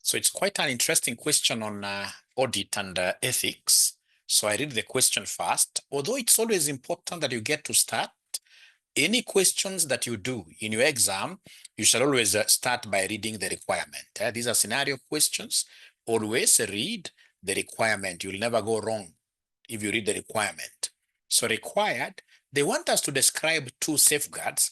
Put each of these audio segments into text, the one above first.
So it's quite an interesting question on audit and ethics. So I read the question first. Although it's always important that you get to start, any questions that you do in your exam, you shall always start by reading the requirement. These are scenario questions. Always read the requirement. You'll never go wrong if you read the requirement. So required, they want us to describe two safeguards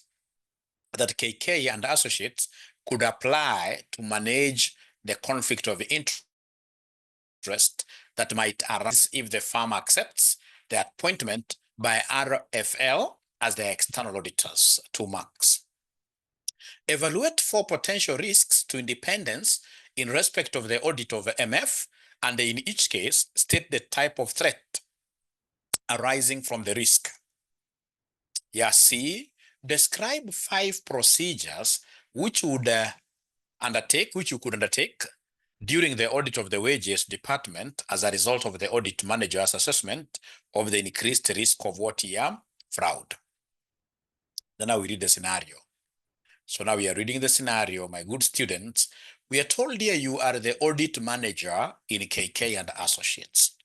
that KK and associates could apply to manage the conflict of interest that might arise if the firm accepts the appointment by RFL as the external auditors, 2 marks. Evaluate 4 potential risks to independence in respect of the audit of MF, and in each case, state the type of threat arising from the risk. C, describe 5 procedures which you could undertake during the audit of the wages department as a result of the audit manager's assessment of the increased risk of what here? Fraud. Then now we read the scenario. So now we are reading the scenario, my good students. We are told here you are the audit manager in KK and Associates,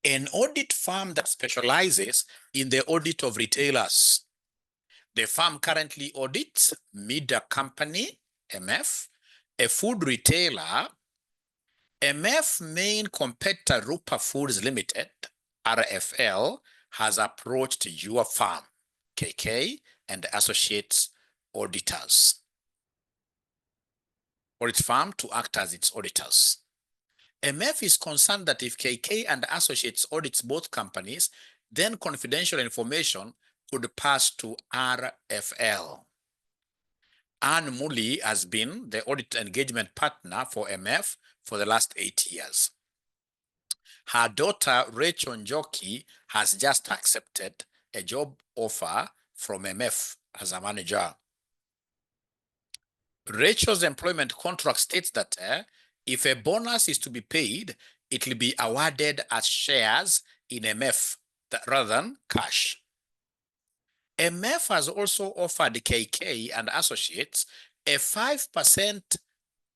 an audit firm that specializes in the audit of retailers. The firm currently audits Media Company, MF, a food retailer. MF main competitor Rupa Foods Limited, RFL, has approached your firm, KK and Associates auditors, audit firm, to act as its auditors. MF is concerned that if KK and Associates audits both companies, then confidential information could pass to RFL. Anne Muli has been the audit engagement partner for MF for the last 8 years. Her daughter, Rachel Njoki, has just accepted a job offer from MF as a manager. Rachel's employment contract states that if a bonus is to be paid, it will be awarded as shares in MF rather than cash. MF has also offered KK and Associates a 5%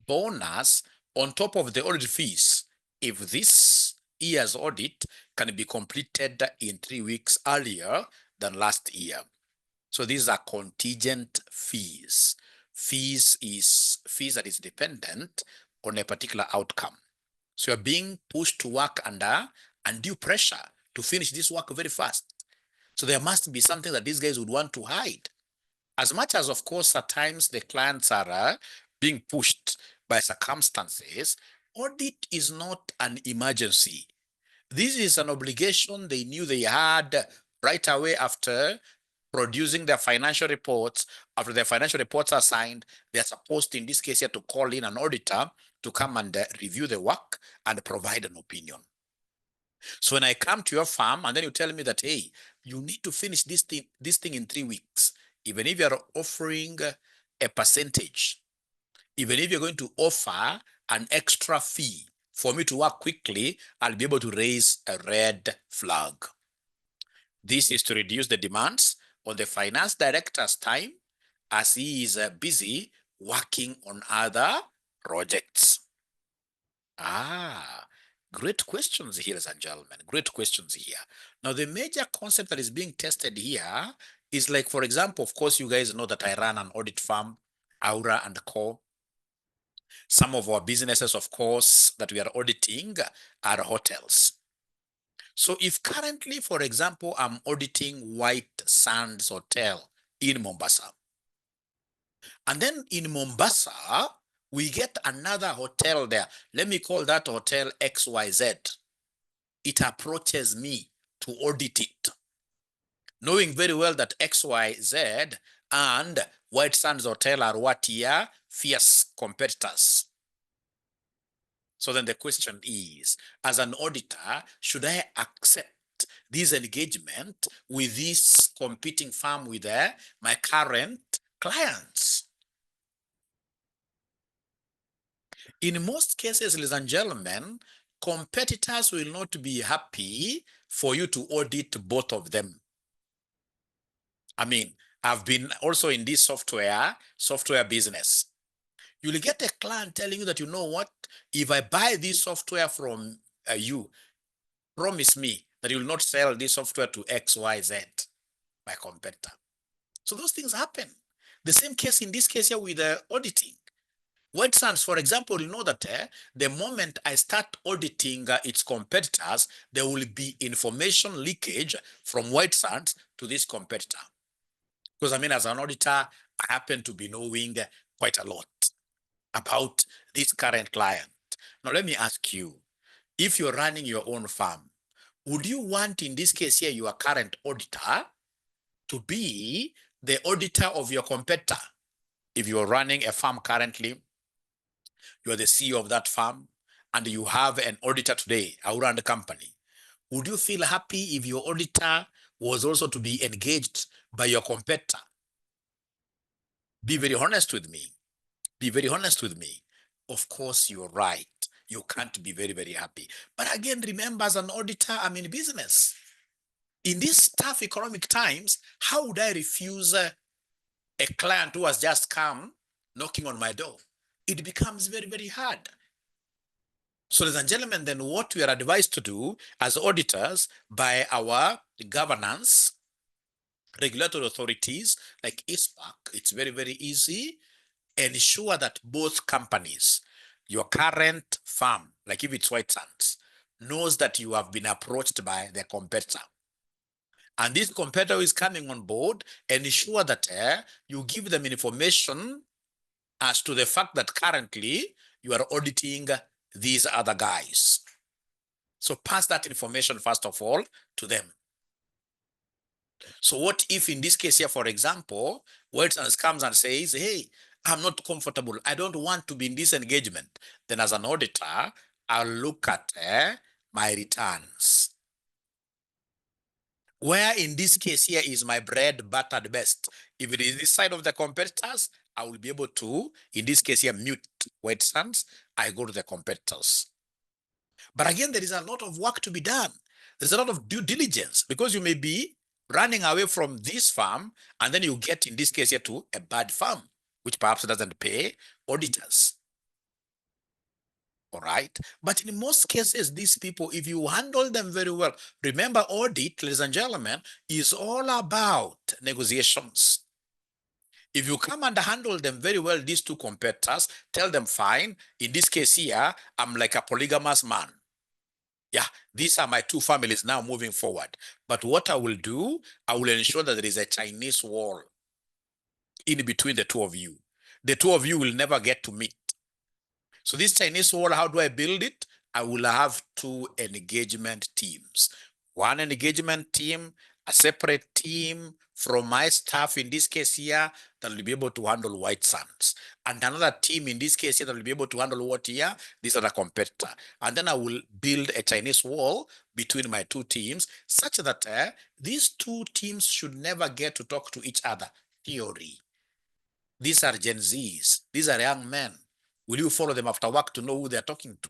bonus on top of the audit fees if this year's audit can be completed in 3 weeks earlier than last year. So these are contingent fees. Fees that is dependent on a particular outcome. So you're being pushed to work under undue pressure to finish this work very fast. So there must be something that these guys would want to hide. As much as, of course, at times the clients are being pushed by circumstances, audit is not an emergency. This is an obligation they knew they had right away after producing their financial reports. After their financial reports are signed, they're supposed, in this case here, to call in an auditor to come and review the work and provide an opinion. So when I come to your firm and then you tell me that, hey, you need to finish this thing in 3 weeks, even if you're offering a percentage, even if you're going to offer an extra fee for me to work quickly, I'll be able to raise a red flag. This is to reduce the demands on the finance director's time as he is busy working on other projects. Great questions here, ladies and gentlemen. Great questions here. Now, the major concept that is being tested here is, like, for example, of course, you guys know that I run an audit firm, Aura and Co. Some of our businesses, of course, that we are auditing are hotels. So if currently, for example, I'm auditing White Sands Hotel in Mombasa, and then in Mombasa, we get another hotel there. Let me call that hotel XYZ. It approaches me to audit it, knowing very well that XYZ and White Sands Hotel are what here? Fierce competitors. So then the question is, as an auditor, should I accept this engagement with this competing firm with my current clients? In most cases, ladies and gentlemen, competitors will not be happy for you to audit both of them. I mean, I've been also in this software business. You'll get a client telling you that, you know what, if I buy this software from you, promise me that you'll not sell this software to XYZ, my competitor. So those things happen. The same case in this case here with auditing. White Sands, for example, you know that the moment I start auditing its competitors, there will be information leakage from White Sands to this competitor. Because I mean, as an auditor, I happen to be knowing quite a lot about this current client. Now, let me ask you, if you're running your own firm, would you want, in this case here, your current auditor to be the auditor of your competitor? If you're running a firm currently, you're the CEO of that firm, and you have an auditor today, around the company, would you feel happy if your auditor was also to be engaged by your competitor? Be very honest with me. Be very honest with me. Of course, you're right. You can't be very, very happy. But again, remember, as an auditor, I'm in business. In these tough economic times, how would I refuse a client who has just come knocking on my door? It becomes very, very hard. So, ladies and gentlemen, then what we are advised to do as auditors by our governance, regulatory authorities like ISPAC, it's very, very easy. Ensure that both companies, your current firm, like if it's White Sands, knows that you have been approached by their competitor. And this competitor is coming on board, ensure that you give them information as to the fact that currently you are auditing these other guys. So pass that information, first of all, to them. So what if in this case here, for example, White Sands comes and says, hey, I'm not comfortable, I don't want to be in this engagement. Then as an auditor, I'll look at my returns. Where in this case here is my bread buttered best. If it is this side of the competitors, I will be able to, in this case here, mute White Sands. I go to the competitors. But again, there is a lot of work to be done. There's a lot of due diligence, because you may be running away from this firm and then you get, in this case here, to a bad firm, which perhaps doesn't pay auditors. All right. But in most cases, these people, if you handle them very well, remember, audit, ladies and gentlemen, is all about negotiations. If you come and handle them very well, these two competitors, tell them, fine, in this case here, I'm like a polygamous man. Yeah, these are my two families now moving forward. But what I will do, I will ensure that there is a Chinese wall in between the two of you. The two of you will never get to meet. So this Chinese wall, how do I build it? I will have two engagement teams. One engagement team, a separate team from my staff, in this case here, that will be able to handle White Sands. And another team, in this case here, that will be able to handle what here? This other competitor. And then I will build a Chinese wall between my two teams, such that these two teams should never get to talk to each other. Theory. These are Gen Zs. These are young men. Will you follow them after work to know who they're talking to,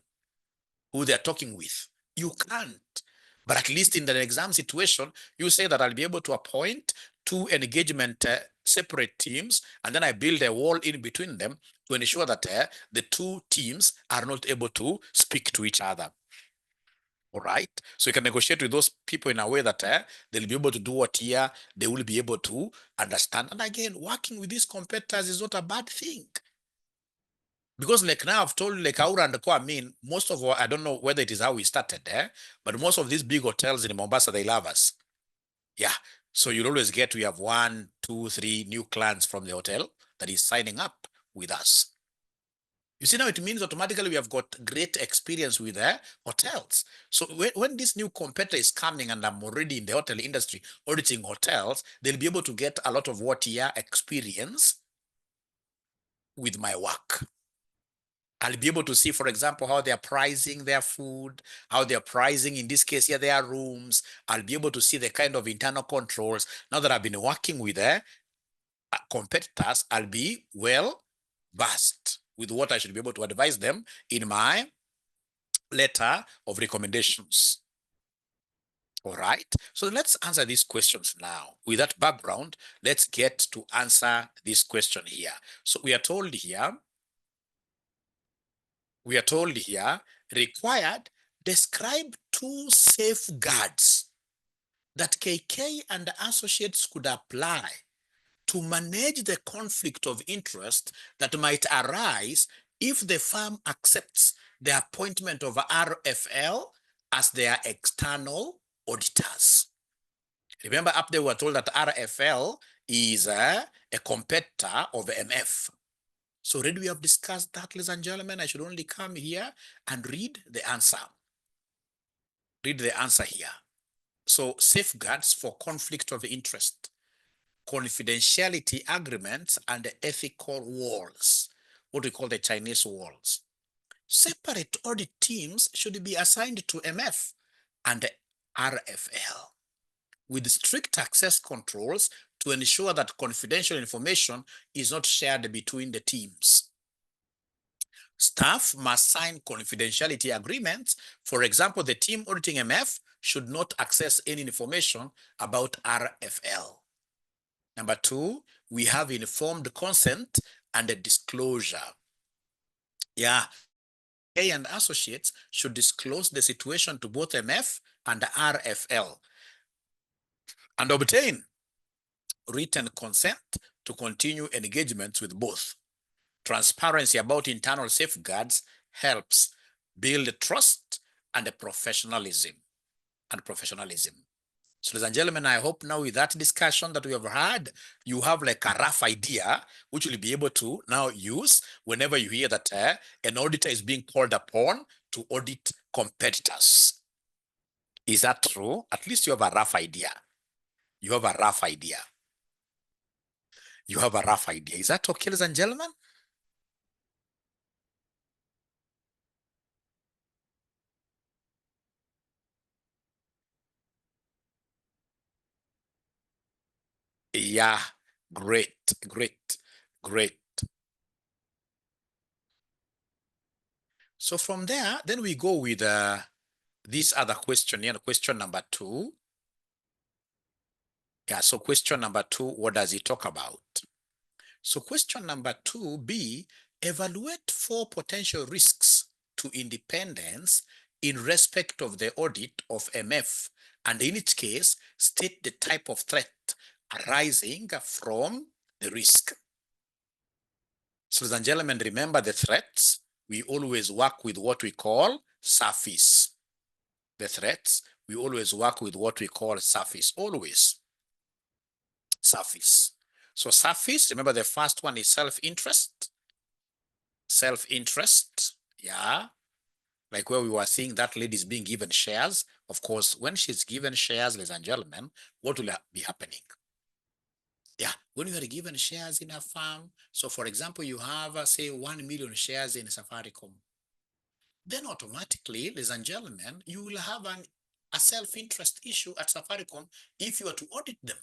who they're talking with? You can't. But at least in the exam situation, you say that I'll be able to appoint two engagement separate teams, and then I build a wall in between them to ensure that the two teams are not able to speak to each other. All right. So you can negotiate with those people in a way that they'll be able to do what here they will be able to understand. And again, working with these competitors is not a bad thing. Because like now I've told like Aura and Co, I mean, most of I don't know whether it is how we started there, but most of these big hotels in Mombasa, they love us. Yeah. So you'll always get, we have 1, 2, 3 new clients from the hotel that is signing up with us. You see, now it means automatically we have got great experience with hotels. So when this new competitor is coming and I'm already in the hotel industry auditing hotels, they'll be able to get a lot of what year experience with my work. I'll be able to see, for example, how they're pricing their food, how they're pricing, in this case here, their rooms. I'll be able to see the kind of internal controls. Now that I've been working with competitors, I'll be well versed with what I should be able to advise them in my letter of recommendations. All right. So let's answer these questions now. With that background, let's get to answer this question here. So we are told here, we are told here, required, describe 2 safeguards that KK and associates could apply to manage the conflict of interest that might arise if the firm accepts the appointment of RFL as their external auditors. Remember, up there we were told that RFL is a competitor of MF. So already we have discussed that, ladies and gentlemen. I should only come here and read the answer. Read the answer here. So safeguards for conflict of interest, confidentiality agreements, and ethical walls, what we call the Chinese walls. Separate audit teams should be assigned to MF and RFL with strict access controls to ensure that confidential information is not shared between the teams. Staff must sign confidentiality agreements. For example, the team auditing MF should not access any information about RFL. Number 2, we have informed consent and a disclosure. Yeah, A and associates should disclose the situation to both MF and RFL and obtain written consent to continue engagements with both. Transparency about internal safeguards helps build trust and professionalism. So, ladies and gentlemen, I hope now with that discussion that we have had, you have like a rough idea, which you'll be able to now use whenever you hear that an auditor is being called upon to audit competitors. Is that true? At least you have a rough idea. You have a rough idea. You have a rough idea. Is that okay, ladies and gentlemen? Yeah, great. So from there, then we go with this other question here, question number 2. Yeah, so question number 2, what does it talk about? So question number 2B, evaluate 4 potential risks to independence in respect of the audit of MF, and in each case, state the type of threat arising from the risk. So, ladies and gentlemen, remember the threats. We always work with what we call surface. The threats, we always work with what we call surface, always. Surface. So surface, remember the first one is self-interest. Self-interest, yeah. Like where we were seeing that lady is being given shares. Of course, when she's given shares, ladies and gentlemen, what will be happening? Yeah, when you are given shares in a firm, so for example, you have, say, 1 million shares in Safaricom, then automatically, ladies and gentlemen, you will have a self-interest issue at Safaricom if you are to audit them.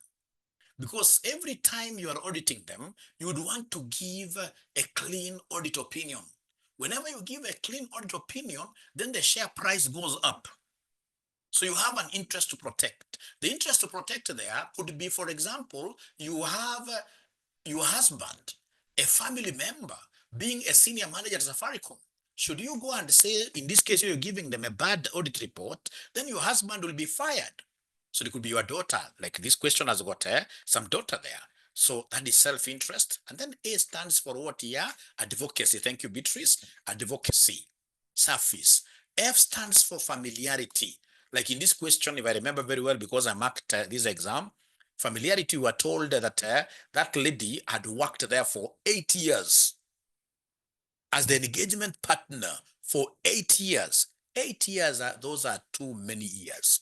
Because every time you are auditing them, you would want to give a clean audit opinion. Whenever you give a clean audit opinion, then the share price goes up. So you have an interest to protect. The interest to protect there could be, for example, you have your husband, a family member, being a senior manager at Safaricom. Should you go and say, in this case, you're giving them a bad audit report, then your husband will be fired. So it could be your daughter. Like this question has got some daughter there. So that is self-interest. And then A stands for what here? Advocacy. Thank you, Beatrice. Advocacy. Surface. F stands for familiarity. Like in this question, if I remember very well, because I marked this exam, familiarity, we were told that that lady had worked there for 8 years as the engagement partner for 8 years. 8 years, those are too many years.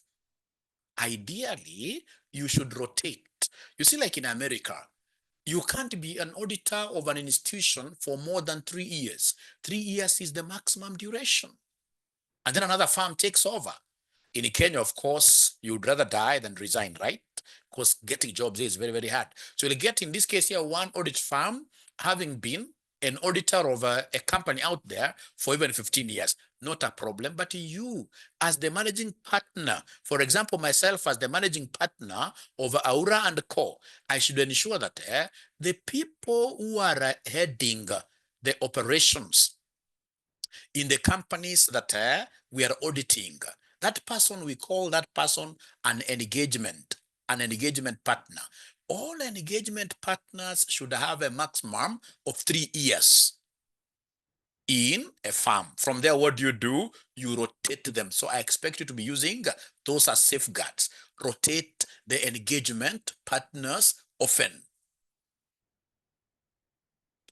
Ideally, you should rotate. You see, like in America, you can't be an auditor of an institution for more than 3 years. 3 years is the maximum duration. And then another firm takes over. In Kenya, of course, you'd rather die than resign, right? Because getting jobs is very, very hard. So you'll get, in this case here, one audit firm having been an auditor of a company out there for even 15 years. Not a problem. But you, as the managing partner, for example, myself as the managing partner of Aura and Co., I should ensure that the people who are heading the operations In the companies that we are auditing, that person, we call that person an engagement partner. All engagement partners should have a maximum of 3 years in a firm. From there, what do? You rotate them. So I expect you to be using those as safeguards. Rotate the engagement partners often.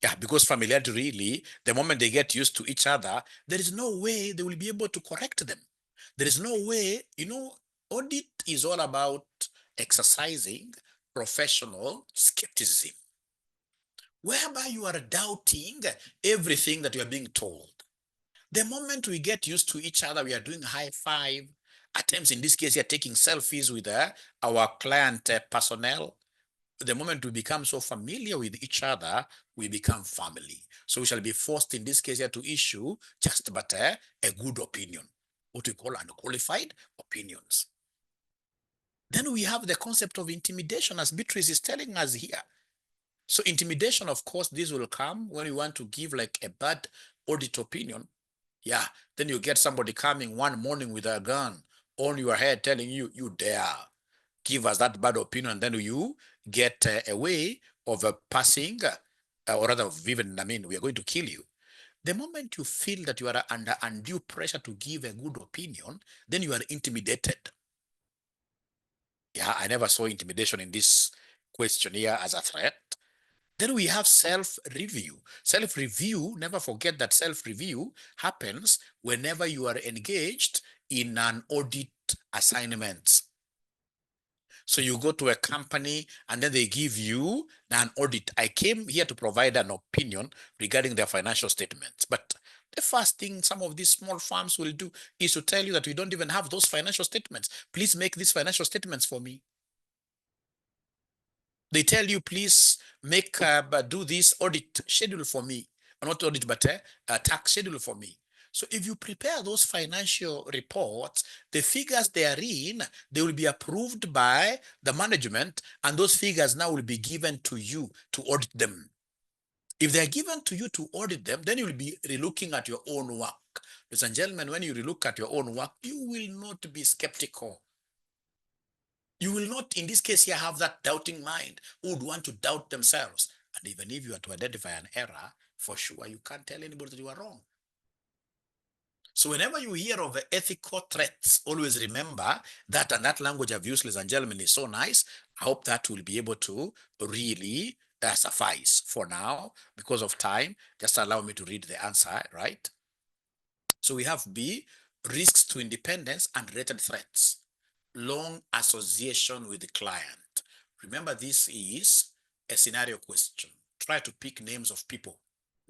Yeah, because familiarity really, the moment they get used to each other, there is no way they will be able to correct them. There is no way, audit is all about exercising professional skepticism, whereby you are doubting everything that you are being told. The moment we get used to each other, we are doing high five. At times, in this case, you're taking selfies with our client personnel. The moment we become so familiar with each other, we become family. So we shall be forced in this case here to issue just but a good opinion, what we call unqualified opinions. Then we have the concept of intimidation, as Beatrice is telling us here. So intimidation, of course, this will come when you want to give like a bad audit opinion. Yeah, then you get somebody coming one morning with a gun on your head telling you, you dare give us that bad opinion, then you get a way of passing, or rather of even, we are going to kill you. The moment you feel that you are under undue pressure to give a good opinion, then you are intimidated. Yeah, I never saw intimidation in this question here as a threat. Then we have self-review. Self-review, never forget that self-review happens whenever you are engaged in an audit assignment. So you go to a company and then they give you an audit. I came here to provide an opinion regarding their financial statements. But the first thing some of these small firms will do is to tell you that we don't even have those financial statements. Please make these financial statements for me. They tell you, please do this audit schedule for me. Not audit, but a tax schedule for me. So if you prepare those financial reports, the figures they are in, they will be approved by the management, and those figures now will be given to you to audit them. If they're given to you to audit them, then you will be relooking at your own work. Ladies and gentlemen, when you relook at your own work, you will not be skeptical. You will not, in this case here, have that doubting mind who would want to doubt themselves. And even if you are to identify an error, for sure, you can't tell anybody that you are wrong. So whenever you hear of ethical threats, always remember that, and that language I've used, ladies and gentlemen, is so nice. I hope that will be able to really suffice for now. Because of time, just allow me to read the answer, right? So we have B, risks to independence and related threats. Long association with the client. Remember, this is a scenario question. Try to pick names of people,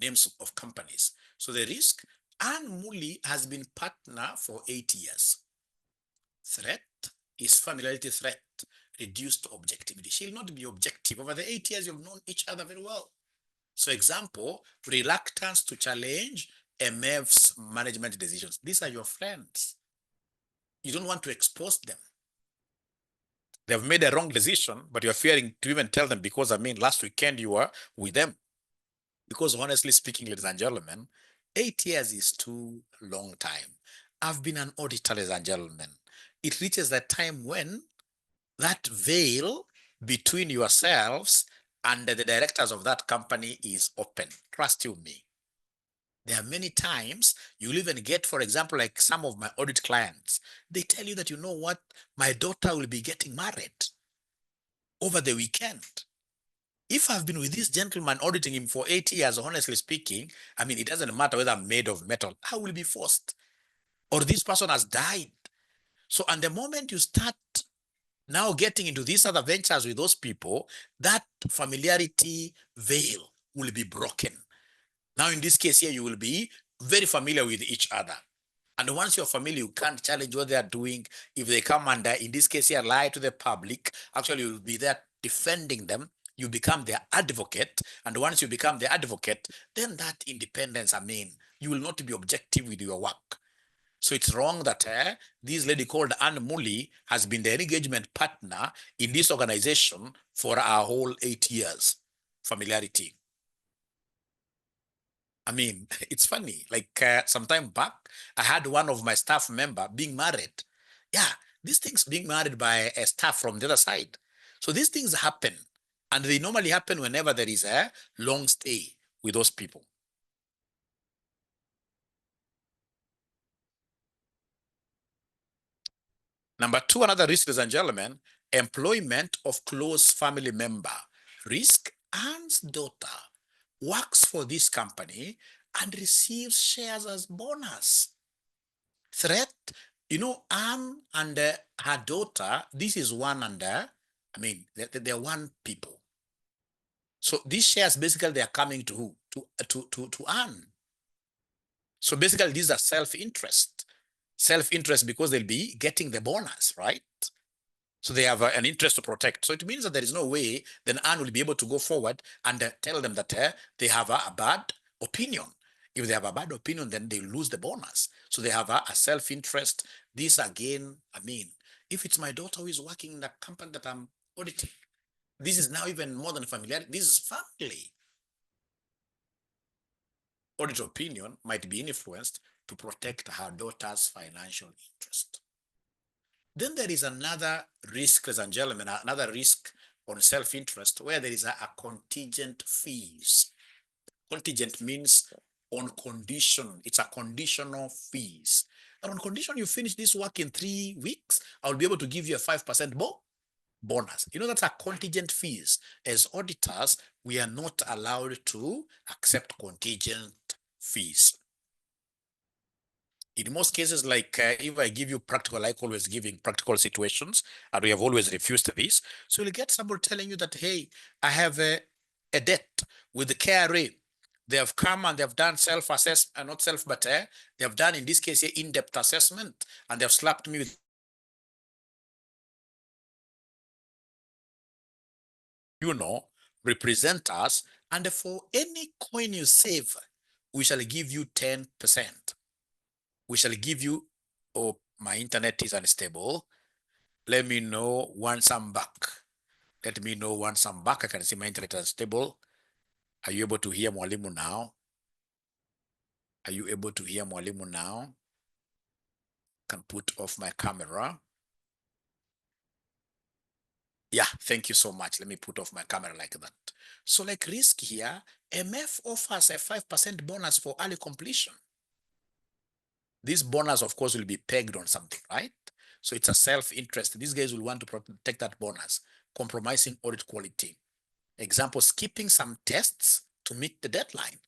names of companies. So the risk, Anne Muli has been partner for 8 years. Threat is familiarity threat, reduced objectivity. She'll not be objective. Over the 8 years, you've known each other very well. So example, reluctance to challenge MF's management decisions. These are your friends. You don't want to expose them. They've made a wrong decision, but you're fearing to even tell them because, last weekend you were with them. Because honestly speaking, ladies and gentlemen, 8 years is too long time. I've been an auditor, ladies and gentlemen. It reaches that time when that veil between yourselves and the directors of that company is open. Trust you me. There are many times you'll even get, for example, like some of my audit clients, they tell you that, you know what, my daughter will be getting married over the weekend. If I've been with this gentleman auditing him for 8 years, honestly speaking, it doesn't matter whether I'm made of metal, I will be forced. Or this person has died. So, and the moment you start now getting into these other ventures with those people, that familiarity veil will be broken. Now, in this case here, you will be very familiar with each other. And once you're familiar, you can't challenge what they are doing. If they come under, in this case here, lie to the public, actually you'll be there defending them. You become their advocate. And once you become their advocate, then that independence, you will not be objective with your work. So it's wrong that this lady called Anne Muli has been the engagement partner in this organization for our whole 8 years. Familiarity. I mean, it's funny. Like some time back, I had one of my staff member being married. Yeah, these things being married by a staff from the other side. So these things happen, and they normally happen whenever there is a long stay with those people. Number two, another risk, ladies and gentlemen, employment of close family member. Risk, Anne's daughter works for this company and receives shares as bonus. Threat, Anne and her daughter, this is one and, I mean, they're one people. So these shares basically they are coming to who? To Anne. So basically these are self-interest. Self-interest because they'll be getting the bonus, right? So they have an interest to protect. So it means that there is no way then Anne will be able to go forward and tell them that they have a bad opinion. If they have a bad opinion, then they lose the bonus. So they have a self-interest. This again, I mean, if it's my daughter who is working in the company that I'm auditing, this is now even more than familiarity. This is family. Audit opinion might be influenced to protect her daughter's financial interest. Then there is another risk, ladies and gentlemen, another risk on self-interest where there is a contingent fees. Contingent means on condition. It's a conditional fees. And on condition you finish this work in 3 weeks, I'll be able to give you a 5% bonus. That's a contingent fees. As auditors, we are not allowed to accept contingent fees. In most cases, like if I give you practical, like always giving practical situations, and we have always refused this. So you'll get somebody telling you that, hey, I have a debt with the KRA. They have come and they have done self-assessment, not self, but they have done, in this case, in-depth assessment, and they have slapped me with, represent us, and for any coin you save, we shall give you 10%. We shall give you, oh, my internet is unstable. Let me know once I'm back. Let me know once I'm back. I can see my internet is stable. Are you able to hear Mwalimu now? Are you able to hear Mwalimu now? Can put off my camera. Yeah, thank you so much. Let me put off my camera like that. So like risk here, MF offers a 5% bonus for early completion. This bonus, of course, will be pegged on something, right? So it's a self-interest. These guys will want to protect that bonus, compromising audit quality. Example, skipping some tests to meet the deadline.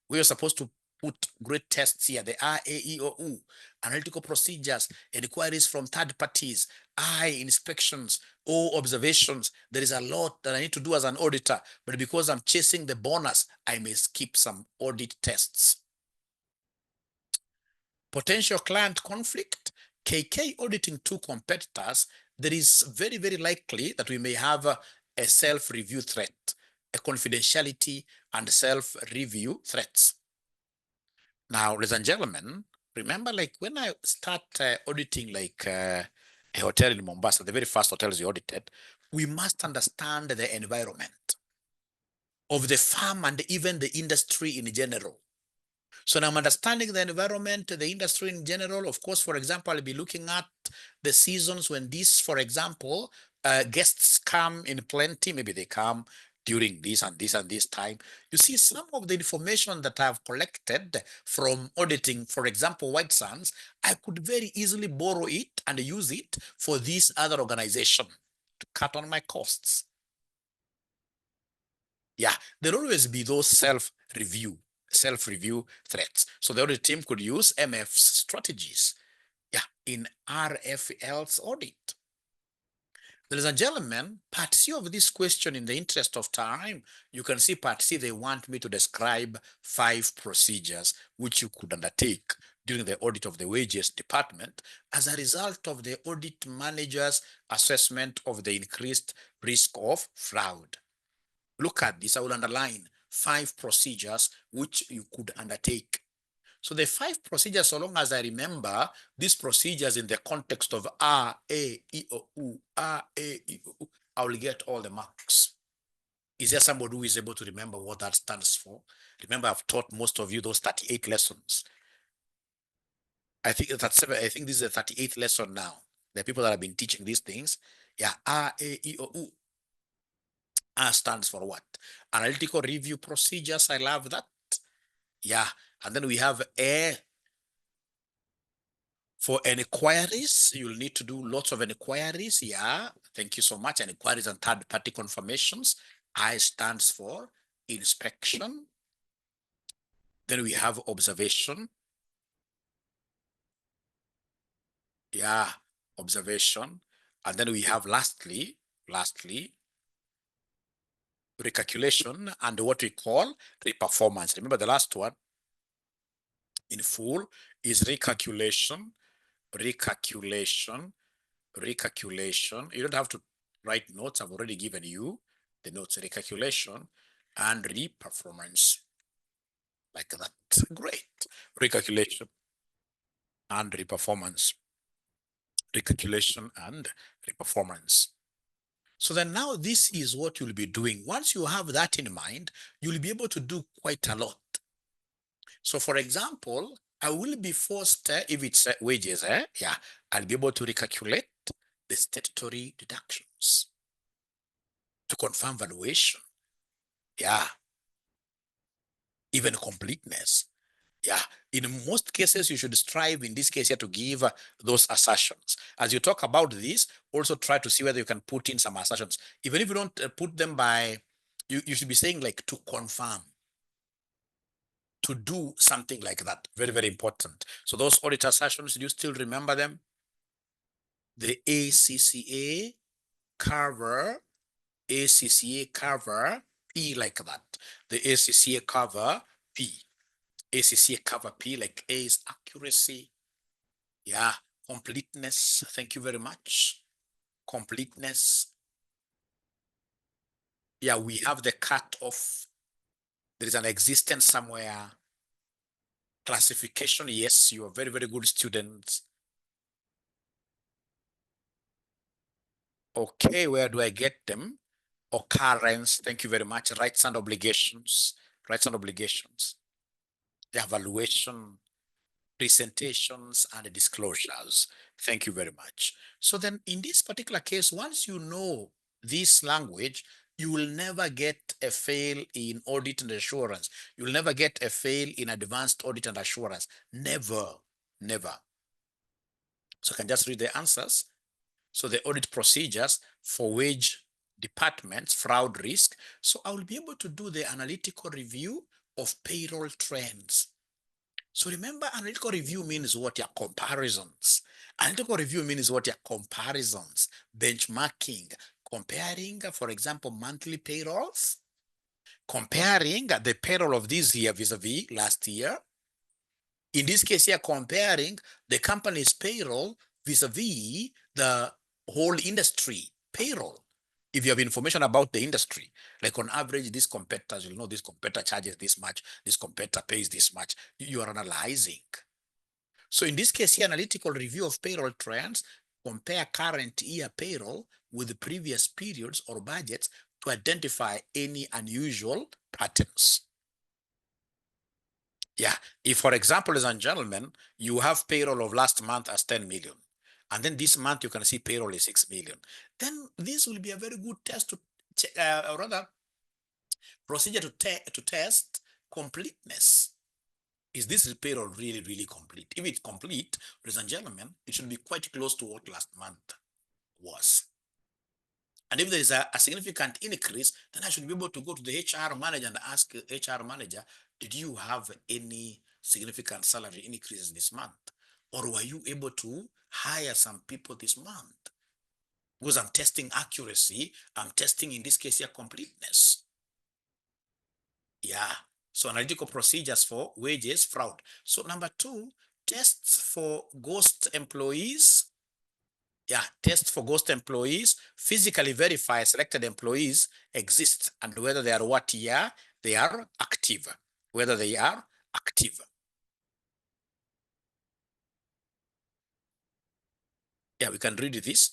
We are supposed to put great tests here. The R, A, E, or U, analytical procedures, inquiries from third parties, I, inspections, O, observations. There is a lot that I need to do as an auditor, but because I'm chasing the bonus, I may skip some audit tests. Potential client conflict, KK auditing two competitors, there is very, very likely that we may have a self-review threat, a confidentiality and self-review threats. Now, ladies and gentlemen, remember, like when I start auditing like a hotel in Mombasa, the very first hotels we audited, we must understand the environment of the farm and even the industry in general. So now I'm understanding the environment, the industry in general. Of course, for example, I'll be looking at the seasons when these, for example, guests come in plenty. Maybe they come during this and this and this time. You see, some of the information that I've collected from auditing, for example, White Sands, I could very easily borrow it and use it for this other organization to cut on my costs. Yeah, there'll always be those self-review threats. So the audit team could use MF's strategies, yeah, in RFL's audit. Ladies and gentlemen, part C of this question, in the interest of time, you can see part C, they want me to describe 5 procedures which you could undertake during the audit of the wages department as a result of the audit manager's assessment of the increased risk of fraud. Look at this, I will underline 5 procedures which you could undertake. So the 5 procedures, so long as I remember these procedures in the context of R, A, E, O, U, R, A, E, O, U, I will get all the marks. Is there somebody who is able to remember what that stands for? Remember, I've taught most of you those 38 lessons. I think I think this is the 38th lesson now. The people that have been teaching these things. Yeah, R, A, E, O, U. R stands for what? Analytical review procedures. I love that. Yeah. And then we have A for inquiries. You'll need to do lots of inquiries. Yeah. Thank you so much. Inquiries and third-party confirmations. I stands for inspection. Then we have observation. Yeah, observation. And then we have lastly, recalculation and what we call reperformance. Remember the last one in full is recalculation. You don't have to write notes. I've already given you the notes, recalculation and reperformance. Like that. Great. Recalculation and reperformance. Recalculation and reperformance. So then now this is what you'll be doing. Once you have that in mind, you'll be able to do quite a lot. So for example, I will be forced, if it's wages, yeah, I'll be able to recalculate the statutory deductions to confirm valuation. Yeah. Even completeness. Yeah. In most cases, you should strive in this case here to give those assertions. As you talk about this, also try to see whether you can put in some assertions. Even if you don't put them by, you should be saying like to confirm, to do something like that. Very, very important. So those audit assertions, do you still remember them? The ACCA cover, ACCA cover P like that. The ACCA cover P. ACCA cover P, like A is accuracy. Yeah, completeness. Thank you very much. Completeness. Yeah, we have the cut off. There is an existence somewhere. Classification. Yes, you are very, very good students. Okay, where do I get them? Occurrence. Thank you very much. Rights and obligations. Rights and obligations. The evaluation, presentations, and disclosures. Thank you very much. So then in this particular case, once you know this language, you will never get a fail in audit and assurance. You will never get a fail in advanced audit and assurance. Never, never. So I can just read the answers. So the audit procedures for wage departments, fraud risk. So I will be able to do the analytical review of payroll trends. So remember, analytical review means what? Your comparisons. Analytical review means what? Your comparisons, benchmarking, comparing, for example, monthly payrolls, comparing the payroll of this year vis-a-vis last year. In this case here, comparing the company's payroll vis-a-vis the whole industry payroll. If you have information about the industry, like on average, these competitors, you'll know this competitor charges this much, this competitor pays this much, you are analyzing. So in this case here, analytical review of payroll trends, compare current year payroll with the previous periods or budgets to identify any unusual patterns. Yeah, if for example, ladies and gentlemen, you have payroll of last month as 10 million, and then this month you can see payroll is 6 million, then this will be a very good test to, rather, procedure to test completeness. Is this payroll really, really complete? If it's complete, ladies and gentlemen, it should be quite close to what last month was. And if there is a significant increase, then I should be able to go to the HR manager and ask HR manager, did you have any significant salary increases this month? Or were you able to hire some people this month? Because I'm testing accuracy, I'm testing in this case here completeness. Yeah. So analytical procedures for wages fraud. So number 2, tests for ghost employees. Yeah, test for ghost employees, physically verify selected employees exist and whether they are what year they are active, whether they are active. Yeah, we can read this.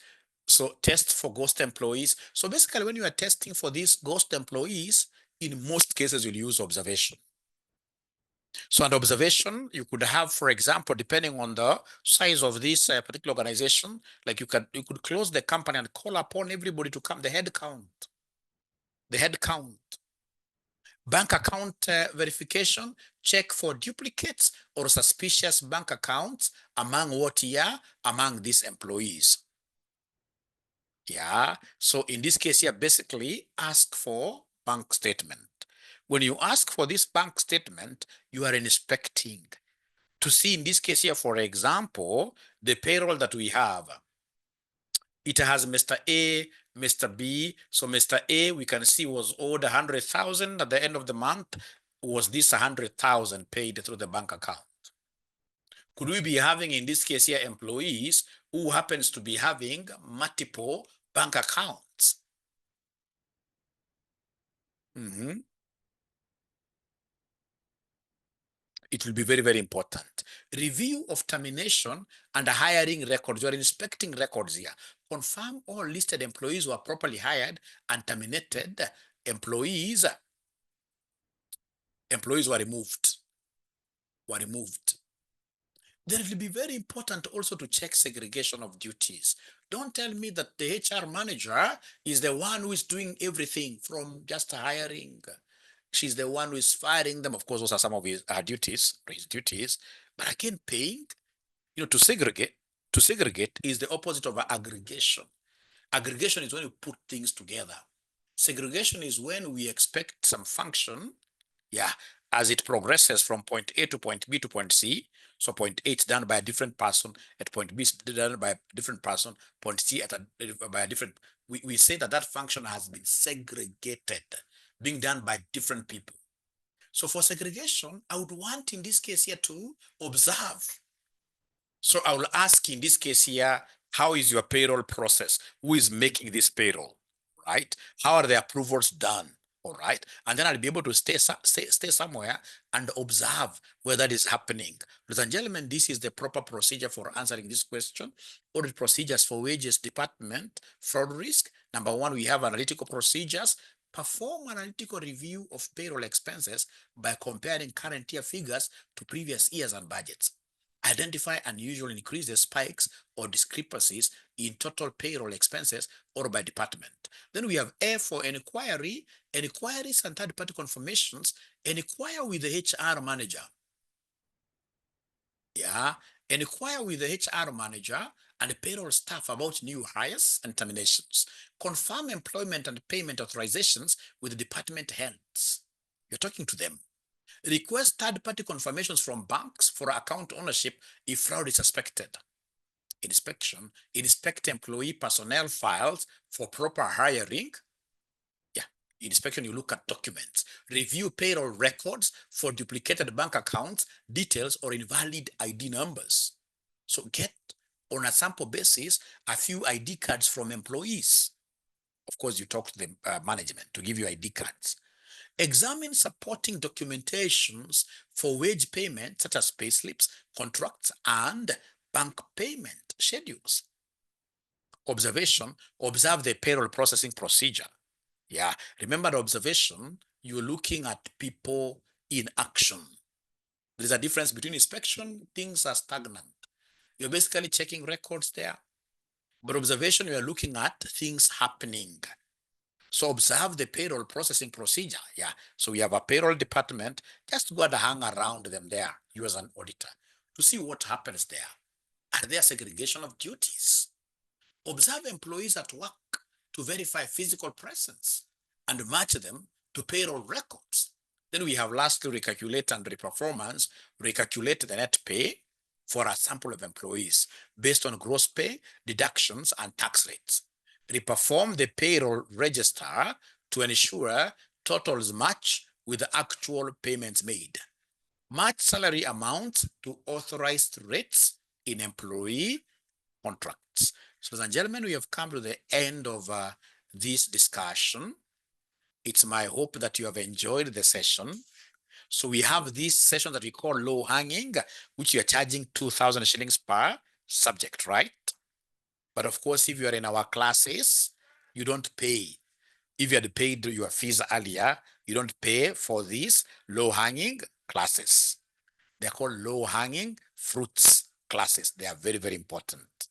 So test for ghost employees. So basically, when you are testing for these ghost employees, in most cases, you'll use observation. So an observation, you could have, for example, depending on the size of this particular organization, like you could close the company and call upon everybody to come, the head count. Bank account verification, check for duplicates or suspicious bank accounts among what year? Among these employees. Yeah, so in this case here, basically ask for bank statement. When you ask for this bank statement, you are inspecting to see in this case here, for example, the payroll that we have. It has Mr. A, Mr. B. So Mr. A, we can see was owed 100,000 at the end of the month. Was this 100,000 paid through the bank account? Could we be having, in this case here, employees who happens to be having multiple bank accounts? It will be very, very important. Review of termination and hiring records. You are inspecting records here. Confirm all listed employees were properly hired and terminated. Employees were removed. Then it will be very important also to check segregation of duties. Don't tell me that the HR manager is the one who is doing everything from just hiring. She's the one who is firing them. Of course, those are some of his duties, But again, paying, to segregate is the opposite of aggregation. Aggregation is when you put things together. Segregation is when we expect some function, as it progresses from point A to point B to point C. So point A is done by a different person, at point B is done by a different person, point C by a different. We say that function has been segregated, being done by different people. So for segregation, I would want in this case here to observe. So I will ask in this case here, how is your payroll process? Who is making this payroll, right? How are the approvals done? All right. And then I'll be able to stay somewhere and observe where that is happening. Ladies and gentlemen, this is the proper procedure for answering this question. Audit procedures for wages department, fraud risk. Number one, we have analytical procedures. Perform analytical review of payroll expenses by comparing current year figures to previous years and budgets. Identify unusual increases, spikes, or discrepancies in total payroll expenses or by department. Then we have A for inquiry, inquiries and third-party confirmations, inquire with the HR manager. Inquire with the HR manager and the payroll staff about new hires and terminations. Confirm employment and payment authorizations with the department heads. You're talking to them. Request third-party confirmations from banks for account ownership if fraud is suspected. Inspection, inspect employee personnel files for proper hiring. Inspection, you look at documents. Review payroll records for duplicated bank accounts, details, or invalid ID numbers. So get, on a sample basis, a few ID cards from employees. Of course, you talk to the management to give you ID cards. Examine supporting documentations for wage payment, such as payslips, contracts, and bank payment schedules. Observation, observe the payroll processing procedure. Remember the observation, you're looking at people in action. There's a difference between inspection, things are stagnant. You're basically checking records there. But observation, you're looking at things happening. So observe the payroll processing procedure. So we have a payroll department. Just go and hang around them there, you as an auditor, to see what happens there. Are there segregation of duties? Observe employees at work to verify physical presence and match them to payroll records. Then we have lastly recalculate and reperformance, recalculate the net pay for a sample of employees based on gross pay, deductions, and tax rates. Reperform the payroll register to ensure totals match with the actual payments made. Match salary amounts to authorized rates in employee contracts. So, ladies and gentlemen, we have come to the end of this discussion. It's my hope that you have enjoyed the session. So we have this session that we call low hanging, which you are charging 2,000 shillings per subject, right? But of course, if you are in our classes, you don't pay. If you had paid your fees earlier, you don't pay for these low-hanging classes. They're called low-hanging fruits classes. They are very, very important.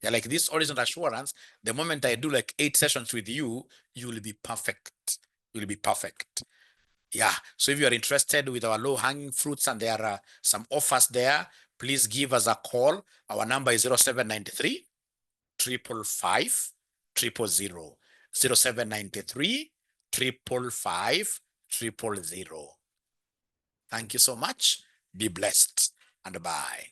Yeah, like this Audit Assurance, the moment I do like 8 sessions with you, you will be perfect. You will be perfect. Yeah, so if you are interested with our low-hanging fruits and there are some offers there, please give us a call. Our number is 0793 555 000. 0793 555 000. Thank you so much. Be blessed and bye.